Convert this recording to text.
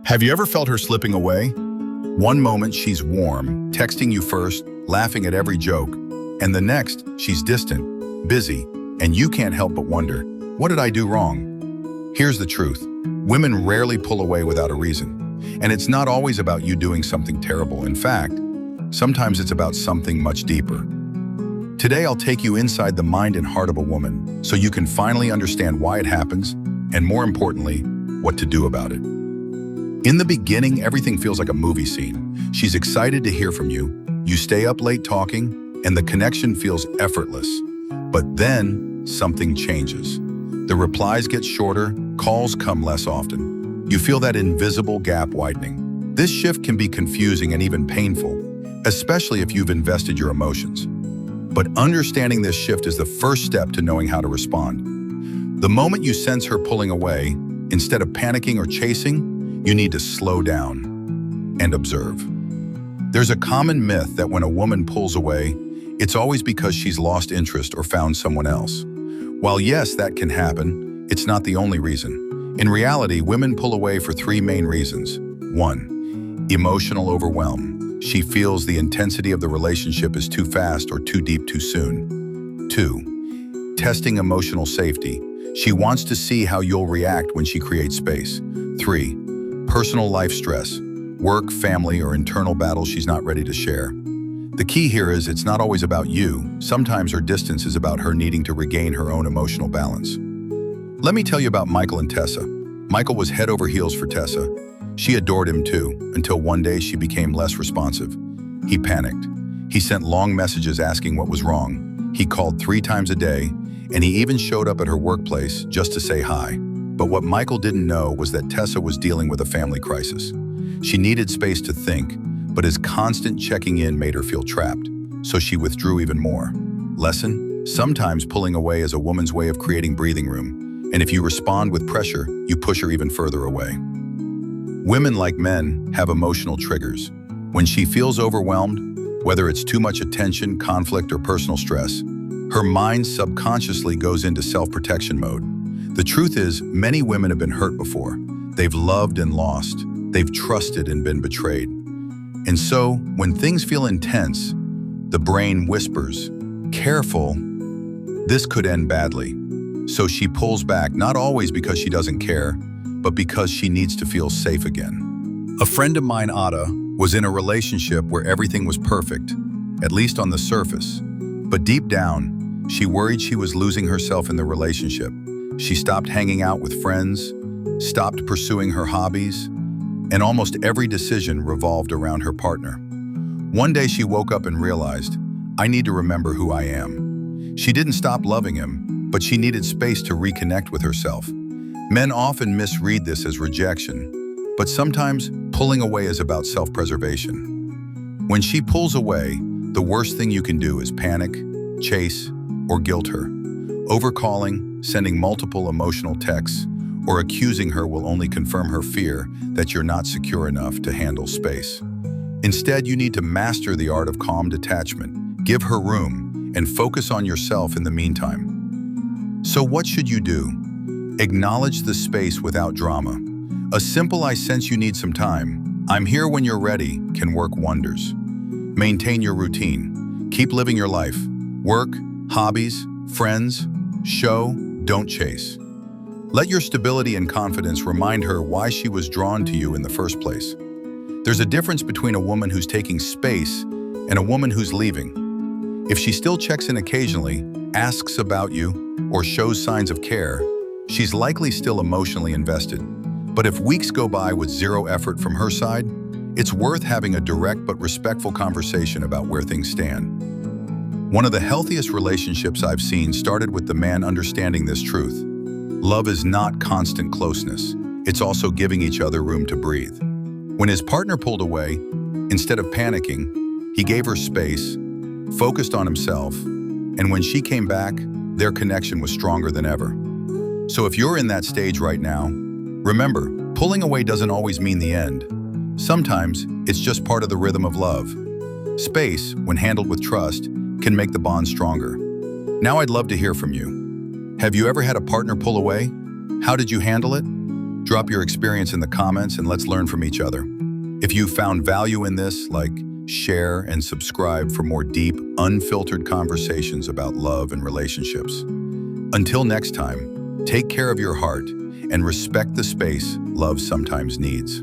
Have you ever felt her slipping away? One moment she's warm, texting you first, laughing at every joke, and the next she's distant, busy, and you can't help but wonder, what did I do wrong? Here's the truth. Women rarely pull away without a reason, and it's not always about you doing something terrible. In fact, sometimes it's about something much deeper. Today I'll take you inside the mind and heart of a woman so you can finally understand why it happens, and more importantly, what to do about it. In the beginning, everything feels like a movie scene. She's excited to hear from you, you stay up late talking, and the connection feels effortless. But then, something changes. The replies get shorter, calls come less often. You feel that invisible gap widening. This shift can be confusing and even painful, especially if you've invested your emotions. But understanding this shift is the first step to knowing how to respond. The moment you sense her pulling away, instead of panicking or chasing, you need to slow down and observe. There's a common myth that when a woman pulls away, it's always because she's lost interest or found someone else. While yes, that can happen, it's not the only reason. In reality, women pull away for three main reasons. 1. Emotional overwhelm. She feels the intensity of the relationship is too fast or too deep too soon. 2. Testing emotional safety. She wants to see how you'll react when she creates space. 3. Personal life stress. Work, family, or internal battles she's not ready to share. The key here is it's not always about you. Sometimes her distance is about her needing to regain her own emotional balance. Let me tell you about Michael and Tessa. Michael was head over heels for Tessa. She adored him too, until one day she became less responsive. He panicked. He sent long messages asking what was wrong. He called 3 times a day, and he even showed up at her workplace just to say hi. But what Michael didn't know was that Tessa was dealing with a family crisis. She needed space to think, but his constant checking in made her feel trapped, so she withdrew even more. Lesson: sometimes pulling away is a woman's way of creating breathing room, and if you respond with pressure, you push her even further away. Women, like men, have emotional triggers. When she feels overwhelmed, whether it's too much attention, conflict, or personal stress, her mind subconsciously goes into self-protection mode. The truth is, many women have been hurt before. They've loved and lost. They've trusted and been betrayed. And so, when things feel intense, the brain whispers, "Careful, this could end badly." So she pulls back, not always because she doesn't care, but because she needs to feel safe again. A friend of mine, Ada, was in a relationship where everything was perfect, at least on the surface. But deep down, she worried she was losing herself in the relationship. She stopped hanging out with friends, stopped pursuing her hobbies, and almost every decision revolved around her partner. One day she woke up and realized, I need to remember who I am. She didn't stop loving him, but she needed space to reconnect with herself. Men often misread this as rejection, but sometimes pulling away is about self-preservation. When she pulls away, the worst thing you can do is panic, chase, or guilt her. Overcalling, sending multiple emotional texts, or accusing her will only confirm her fear that you're not secure enough to handle space. Instead, you need to master the art of calm detachment, give her room, and focus on yourself in the meantime. So what should you do? Acknowledge the space without drama. A simple "I sense you need some time, I'm here when you're ready" can work wonders. Maintain your routine. Keep living your life. Work, hobbies, friends, show, don't chase. Let your stability and confidence remind her why she was drawn to you in the first place. There's a difference between a woman who's taking space and a woman who's leaving. If she still checks in occasionally, asks about you, or shows signs of care, she's likely still emotionally invested. But if weeks go by with zero effort from her side, it's worth having a direct but respectful conversation about where things stand. One of the healthiest relationships I've seen started with the man understanding this truth. Love is not constant closeness. It's also giving each other room to breathe. When his partner pulled away, instead of panicking, he gave her space, focused on himself, and when she came back, their connection was stronger than ever. So if you're in that stage right now, remember, pulling away doesn't always mean the end. Sometimes it's just part of the rhythm of love. Space, when handled with trust, can make the bond stronger. Now I'd love to hear from you. Have you ever had a partner pull away? How did you handle it? Drop your experience in the comments and let's learn from each other. If you found value in this, share and subscribe for more deep, unfiltered conversations about love and relationships. Until next time, take care of your heart and respect the space love sometimes needs.